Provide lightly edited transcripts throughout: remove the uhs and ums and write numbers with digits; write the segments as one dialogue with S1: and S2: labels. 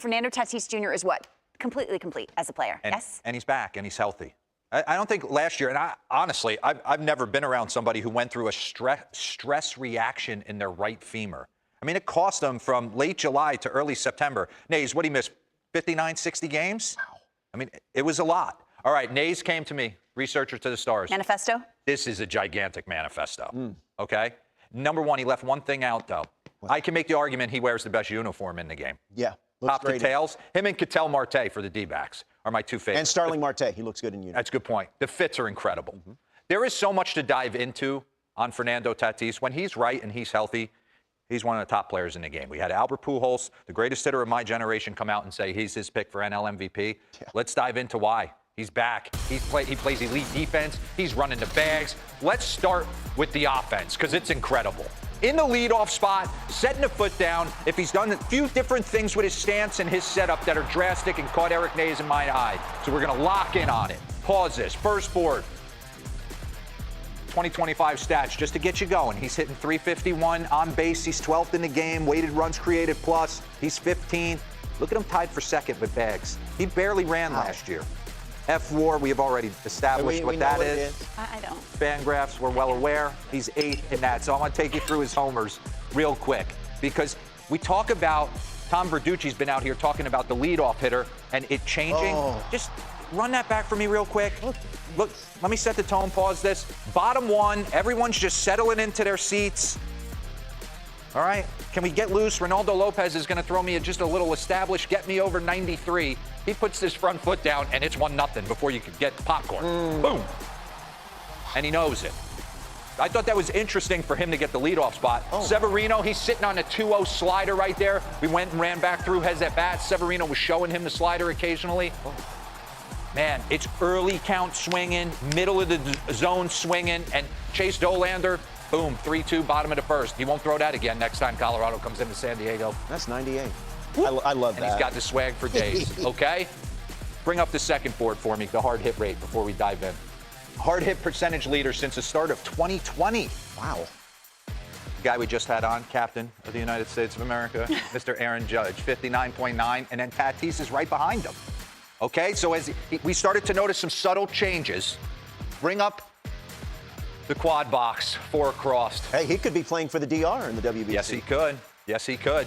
S1: Fernando Tatis Jr. is what? Completely complete as a player, yes?
S2: And he's back, and he's healthy. I don't think last year, and honestly, I've never been around somebody who went through a stress reaction in their right femur. I mean, it cost them from late July to early September. Nays, what did he miss? 59, 60 games? Wow. I mean, it was a lot. All right, Nays came to me, researcher to the stars.
S1: Manifesto?
S2: This is a gigantic manifesto, okay? Number one, he left one thing out, though. What? I can make the argument he wears the best uniform in the game.
S3: Yeah.
S2: Top to tails. Him and Ketel Marte for the D-backs are my two favorites.
S3: And Starling Marte, he looks good in uniform.
S2: That's a good point. The fits are incredible. There is so much to dive into on Fernando Tatis. When he's right and he's healthy, he's one of the top players in the game. We had Albert Pujols, the greatest hitter of my generation, come out and say he's his pick for NL MVP. Yeah. Let's dive into why. He's back. He plays elite defense. He's running the bags. Let's start with the offense because it's incredible. In the leadoff spot, setting a foot down. If he's done a few different things with his stance and his setup that are drastic and caught Eric Nays in my eye. So we're going to lock in on it. Pause this. First board. 2025 stats just to get you going. He's hitting 351 on base. He's 12th in the game. Weighted runs created plus. He's 15th. Look at him tied for second with bags. He barely ran last year. F-WAR, we have already established what that is.
S1: I don't.
S2: Fangraphs, we're well aware. He's 8th in that. So I'm going to take you through his homers real quick because we talk about Tom Verducci's been out here talking about the leadoff hitter and it changing. Just run that back for me real quick. Look, let me set the tone, pause this. Bottom one, everyone's just settling into their seats. All right, can we get loose? Ronaldo Lopez is going to throw me just a little established, get me over 93. He puts this front foot down, and it's 1-0 before you could get popcorn. Boom. And he knows it. I thought that was interesting for him to get the leadoff spot. Severino, he's sitting on a 2-0 slider right there. We went and ran back through his at-bats. Severino was showing him the slider occasionally. Man, it's early count swinging, middle of the zone swinging, and Chase Dolander, boom, 3-2, bottom of the first. He won't throw that again next time Colorado comes into San Diego.
S3: That's 98. I love that.
S2: And he's got the swag for days, okay? Bring up the second board for me, the hard hit rate, before we dive in. Hard hit percentage leader since the start of 2020. Wow. The guy we just had on, captain of the United States of America, Mr. Aaron Judge, 59.9, and then Tatis is right behind him. Okay, so as we started to notice some subtle changes, bring up the quad box, 4 across.
S3: Hey, he could be playing for the DR in the WBC.
S2: Yes, he could. Yes, he could.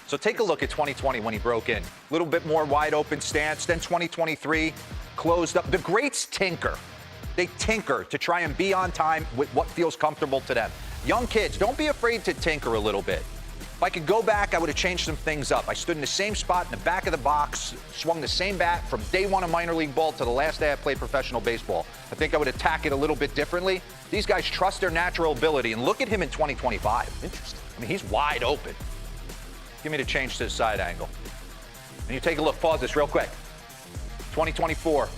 S2: So take a look at 2020 when he broke in. A little bit more wide open stance. Then 2023 closed up. The greats tinker. They tinker to try and be on time with what feels comfortable to them. Young kids, don't be afraid to tinker a little bit. If I could go back, I would have changed some things up. I stood in the same spot in the back of the box, swung the same bat from day one of minor league ball to the last day I played professional baseball. I think I would attack it a little bit differently. These guys trust their natural ability, and look at him in 2025.
S3: Interesting.
S2: I mean, he's wide open. Give me the change to the side angle. And you take a look, pause this real quick. 2024.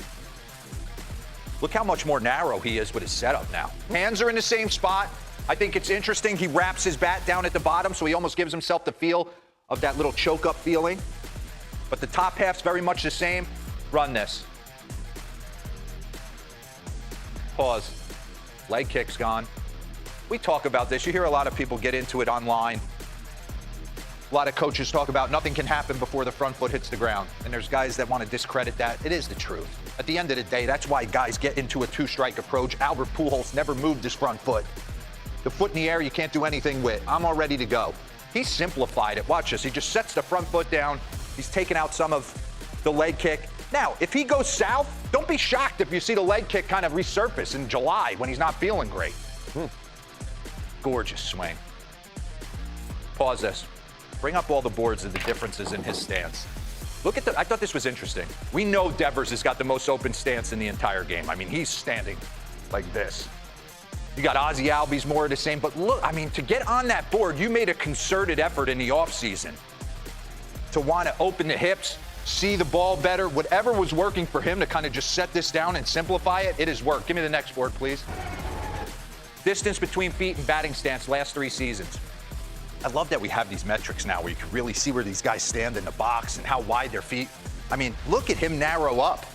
S2: Look how much more narrow he is with his setup now. Hands are in the same spot. I think it's interesting. He wraps his bat down at the bottom, so he almost gives himself the feel of that little choke-up feeling. But the top half's very much the same. Run this. Pause. Leg kick's gone. We talk about this. You hear a lot of people get into it online. A lot of coaches talk about nothing can happen before the front foot hits the ground. And there's guys that want to discredit that. It is the truth. At the end of the day, that's why guys get into a two-strike approach. Albert Pujols never moved his front foot. The foot in the air, you can't do anything with. I'm all ready to go. He simplified it. Watch this. He just sets the front foot down. He's taken out some of the leg kick. Now, if he goes south, don't be shocked if you see the leg kick kind of resurface in July when he's not feeling great. Gorgeous swing. Pause this. Bring up all the boards of the differences in his stance. Look at I thought this was interesting. We know Devers has got the most open stance in the entire game. I mean, he's standing like this. You got Ozzie Albies more of the same, but look, I mean, to get on that board, you made a concerted effort in the offseason to want to open the hips, see the ball better, whatever was working for him to kind of just set this down and simplify it, it has worked. Give me the next board, please. Distance between feet and batting stance last 3 seasons. I love that we have these metrics now where you can really see where these guys stand in the box and how wide their feet. I mean, look at him narrow up.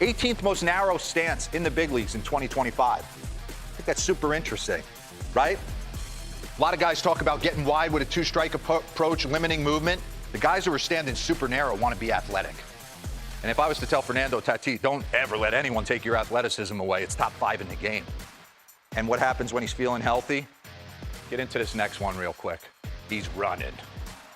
S2: 18th most narrow stance in the big leagues in 2025. I think that's super interesting, right? A lot of guys talk about getting wide with a two-strike approach, limiting movement. The guys who are standing super narrow want to be athletic. And if I was to tell Fernando Tatis, don't ever let anyone take your athleticism away, it's top 5 in the game. And what happens when he's feeling healthy? Get into this next one real quick. He's running.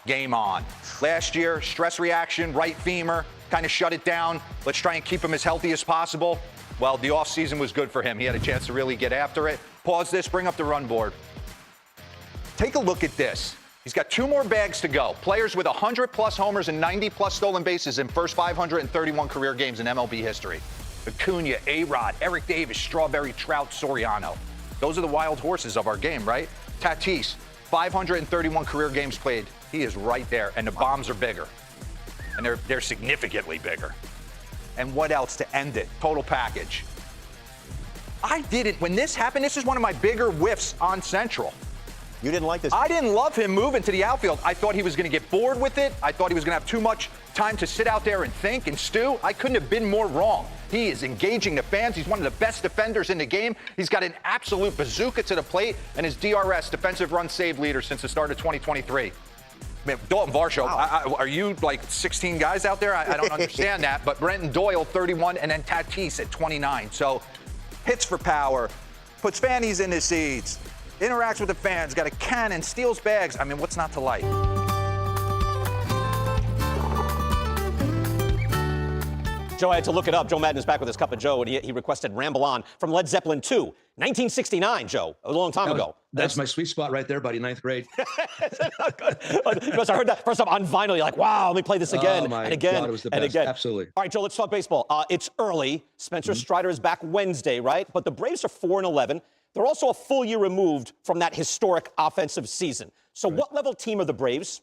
S2: Game on. Last year, stress reaction, right femur, kind of shut it down. Let's try and keep him as healthy as possible. Well, the offseason was good for him. He had a chance to really get after it. Pause this, bring up the run board. Take a look at this. He's got 2 more bags to go. Players with 100-plus homers and 90-plus stolen bases in first 531 career games in MLB history. Acuna, A-Rod, Eric Davis, Strawberry, Trout, Soriano. Those are the wild horses of our game, right? Tatis, 531 career games played. He is right there, and the bombs are bigger. And they're significantly bigger. And what else to end it? Total package. When this happened, this is one of my bigger whiffs on Central.
S3: You didn't like this?
S2: I didn't love him moving to the outfield. I thought he was going to get bored with it. I thought he was going to have too much time to sit out there and think and stew. I couldn't have been more wrong. He is engaging the fans. He's one of the best defenders in the game. He's got an absolute bazooka to the plate, and his DRS, defensive run save leader since the start of 2023. Man, Dalton Varsho, wow. Are you like 16 guys out there? I don't understand that. But Brenton Doyle, 31, and then Tatis at 29. So hits for power, puts fannies in his seats, interacts with the fans, got a cannon, steals bags. I mean, what's not to like?
S4: Joe, I had to look it up. Joe Madden is back with his cup of Joe, and he requested Ramble On from Led Zeppelin 2, 1969, Joe, a long time ago.
S5: That's my sweet spot right there, buddy, 9th grade.
S4: Because I heard that first time on vinyl, you're like, wow, let me play this again and again
S5: God, it was the best.
S4: and again.
S5: Absolutely.
S4: All right, Joe, let's talk baseball. It's early. Spencer Strider is back Wednesday, right? But the Braves are 4-11. They're also a full year removed from that historic offensive season. So what level team are the Braves?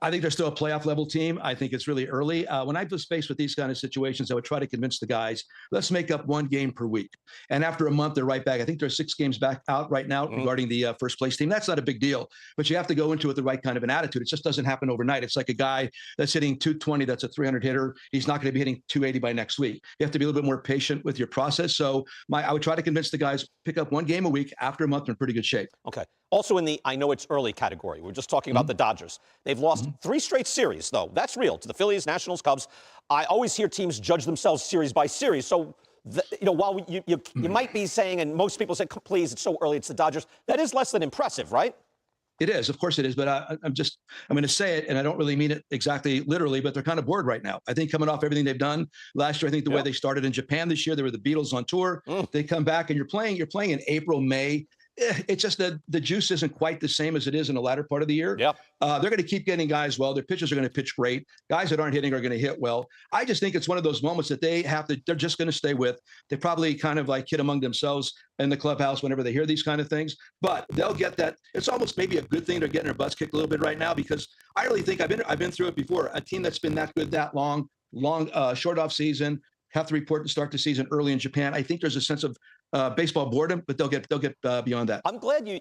S5: I think they're still a playoff level team. I think it's really early. When I was faced with these kind of situations, I would try to convince the guys, let's make up 1 game per week. And after a month, they're right back. I think there's 6 games back out right now regarding the first place team. That's not a big deal, but you have to go into it with the right kind of an attitude. It just doesn't happen overnight. It's like a guy that's hitting 220, that's a 300 hitter. He's not going to be hitting 280 by next week. You have to be a little bit more patient with your process. So I would try to convince the guys, pick up 1 game a week. After a month, they're in pretty good shape.
S4: Okay. Also in the I know it's early category, we're just talking about the Dodgers. They've lost 3 straight series, though. That's real, to the Phillies, Nationals, Cubs. I always hear teams judge themselves series by series. So, while you might be saying, and most people say, please, it's so early, it's the Dodgers, that is less than impressive, right?
S5: It is, of course it is, but I'm going to say it, and I don't really mean it exactly literally, but they're kind of bored right now. I think coming off everything they've done last year, I think the way they started in Japan this year, they were the Beatles on tour. They come back and you're playing in April, May. It's just that the juice isn't quite the same as it is in the latter part of the year.
S4: Yep.
S5: They're going to keep getting guys well. Their pitchers are going to pitch great. Guys that aren't hitting are going to hit well. I just think it's one of those moments that they're just going to stay with. They probably kind of like hit among themselves in the clubhouse whenever they hear these kind of things. But they'll get that. It's almost maybe a good thing they're getting their butts kicked a little bit right now, because I really think I've been through it before. A team that's been that good that long, short off season, have to report to start the season early in Japan. I think there's a sense of baseball boredom, but they'll get beyond that.
S4: I'm glad you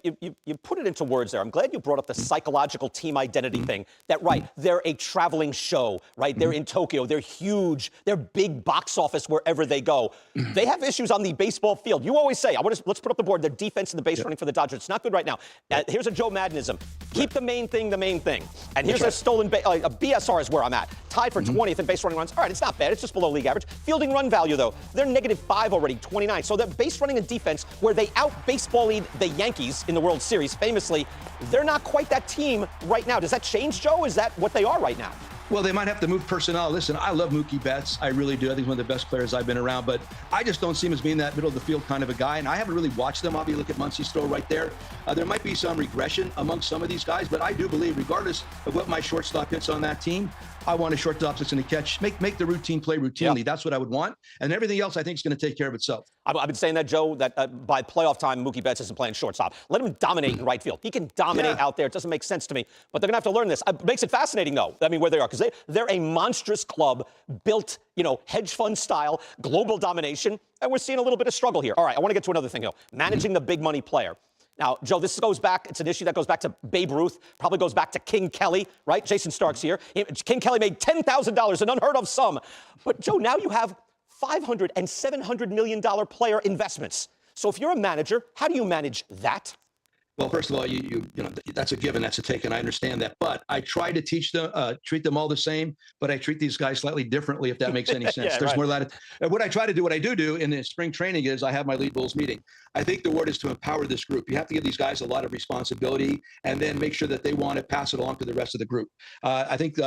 S4: put it into words there. I'm glad you brought up the psychological team identity thing. That, right, they're a traveling show, right? They're in Tokyo. They're huge. They're big box office wherever they go. They have issues on the baseball field. You always say, let's put up the board, their defense and the base running for the Dodgers. It's not good right now. Here's a Joe Maddenism. Keep the main thing the main thing. And here's a stolen a BSR is where I'm at. Tied for 20th in base running runs. All right, it's not bad. It's just below league average. Fielding run value, though, they're -5 already, 29. So the base running and defense, where they out-baseball-ed the Yankees in the World Series, famously, they're not quite that team right now. Does that change, Joe? Is that what they are right now?
S5: Well, they might have to move personnel. Listen, I love Mookie Betts. I really do. I think he's one of the best players I've been around. But I just don't see him as being that middle-of-the-field kind of a guy. And I haven't really watched them. Obviously, look at Muncy's throw right there. There might be some regression among some of these guys. But I do believe, regardless of what my shortstop hits on that team, I want a shortstop that's going to catch, make the routine play routinely. Yep. That's what I would want. And everything else, I think, is going to take care of itself.
S4: I've been saying that, Joe, that by playoff time, Mookie Betts isn't playing shortstop. Let him dominate in right field. He can dominate out there. It doesn't make sense to me. But they're going to have to learn this. It makes it fascinating, though, where they are. Because they're a monstrous club built, hedge fund style, global domination. And we're seeing a little bit of struggle here. All right, I want to get to another thing, though. Managing the big money player. Now, Joe, this goes back, it's an issue that goes back to Babe Ruth, probably goes back to King Kelly, right? Jason Stark's here. King Kelly made $10,000, an unheard of sum. But, Joe, now you have $500 and $700 million player investments. So if you're a manager, how do you manage that?
S5: Well, first of all, you know that's a given, that's a take, and I understand that. But I try to teach them, treat them all the same, but I treat these guys slightly differently, if that makes any sense.
S4: Yeah,
S5: There's
S4: right.
S5: more latitude. What I try to do, what I do in the spring training is I have my lead bulls meeting. I think the word is to empower this group. You have to give these guys a lot of responsibility, and then make sure that they want to pass it along to the rest of the group. I think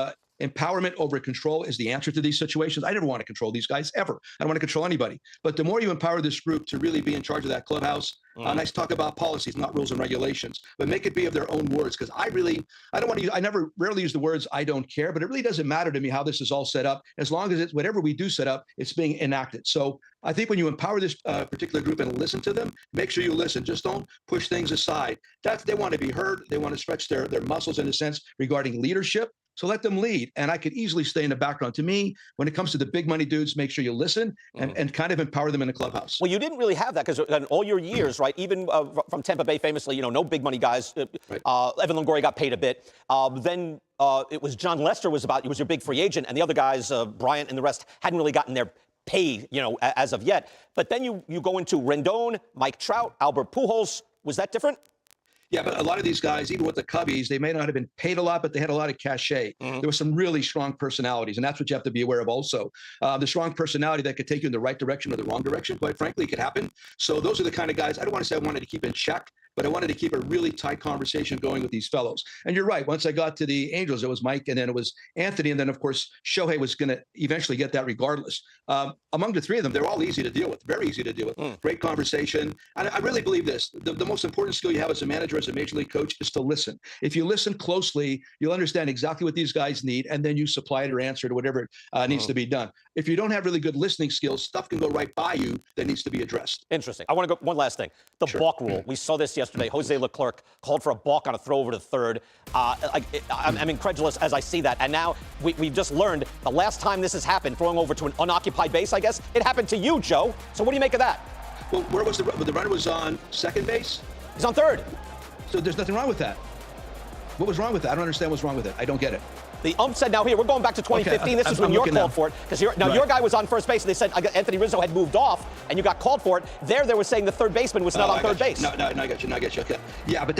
S5: empowerment over control is the answer to these situations. I never want to control these guys, ever. I don't want to control anybody. But the more you empower this group to really be in charge of that clubhouse, nice talk about policies, not rules and regulations, but make it be of their own words. Because I don't want to use, rarely use the words I don't care, but it really doesn't matter to me how this is all set up, as long as it's whatever we do set up, it's being enacted. So I think when you empower this particular group and listen to them, make sure you listen. Just don't push things aside. They want to be heard. They want to stretch their muscles in a sense regarding leadership. So let them lead. And I could easily stay in the background. To me, when it comes to the big money dudes, make sure you listen and kind of empower them in the clubhouse.
S4: Well, you didn't really have that because in all your years, right, even from Tampa Bay famously, you know, no big money guys.
S5: Right.
S4: Evan Longoria got paid a bit. Then it was John Lester was your big free agent, and the other guys, Bryant and the rest, hadn't really gotten their pay, you know, as of yet. But then you go into Rendon, Mike Trout, Albert Pujols. Was that different?
S5: Yeah, but a lot of these guys, even with the Cubbies, they may not have been paid a lot, but they had a lot of cachet. There were some really strong personalities, and that's what you have to be aware of also. The strong personality that could take you in the right direction or the wrong direction, quite frankly, could happen. So those are the kind of guys, I don't want to say I wanted to keep in check, but I wanted to keep a really tight conversation going with these fellows. And you're right, once I got to the Angels, it was Mike, and then it was Anthony, and then, of course, Shohei was going to eventually get that regardless. Among the three of them, they're all easy to deal with, very easy to deal with. Great conversation. And I really believe this. The most important skill you have as a manager, as a major league coach, is to listen. If you listen closely, you'll understand exactly what these guys need, and then you supply it or answer it or whatever needs to be done. If you don't have really good listening skills, stuff can go right by you that needs to be addressed.
S4: Interesting. I want to go one last thing. The balk rule. We saw this yesterday. Jose Leclerc called for a balk on a throw over to third. I'm incredulous as I see that. And now we've just learned the last time this has happened, throwing over to an unoccupied base, I guess, it happened to you, Joe. So what do you make of that?
S5: Well, where was the runner was on second base?
S4: He's on third.
S5: So there's nothing wrong with that. What was wrong with that? I don't understand what's wrong with it. I don't get it.
S4: The ump said, now here, we're going back to 2015.
S5: Okay,
S4: this is when you're called
S5: now.
S4: for it. Because your guy was on first base, and they said Anthony Rizzo had moved off, and you got called for it. They were saying the third baseman was not on third base.
S5: No, I got you. Okay. Yeah, but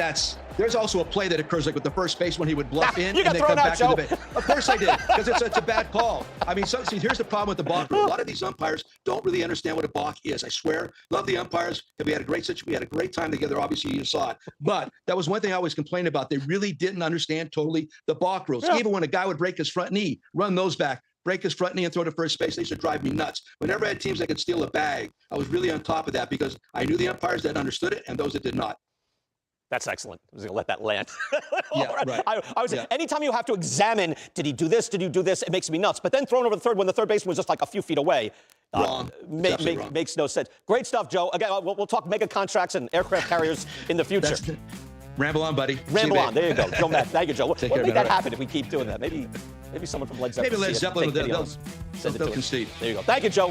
S5: there's also a play that occurs like with the first base when he would bluff in
S4: You got
S5: and then
S4: thrown
S5: come
S4: out,
S5: back
S4: Joe.
S5: to the base. Of course I did, because it's a bad call. I mean, see, here's the problem with the balk rule. A lot of these umpires don't really understand what a balk is. I swear, love the umpires. We had a great time together. Obviously, you saw it. But that was one thing I always complained about. They really didn't understand totally the balk rules. Yeah. Even when a guy would break his front knee, run those back, break his front knee and throw to first base, they used to drive me nuts. Whenever I had teams that could steal a bag, I was really on top of that because I knew the umpires that understood it and those that did not.
S4: That's excellent. I was going to let that land.
S5: Yeah, right.
S4: I was anytime you have to examine, did he do this? Did he do this? It makes me nuts. But then thrown over the third when the third baseman was just like a few feet away.
S5: Wrong. Wrong.
S4: Makes no sense. Great stuff, Joe. Again, we'll talk mega contracts and aircraft carriers in the future.
S5: Ramble on, buddy.
S4: Ramble on. There you go. Joe Matt. Thank you, Joe. We'll make that happen if we keep doing that. Maybe someone from Led Zeppelin.
S5: Maybe Led Zeppelin, they'll
S4: concede.
S5: concede.
S4: There you go. Thank you, Joe.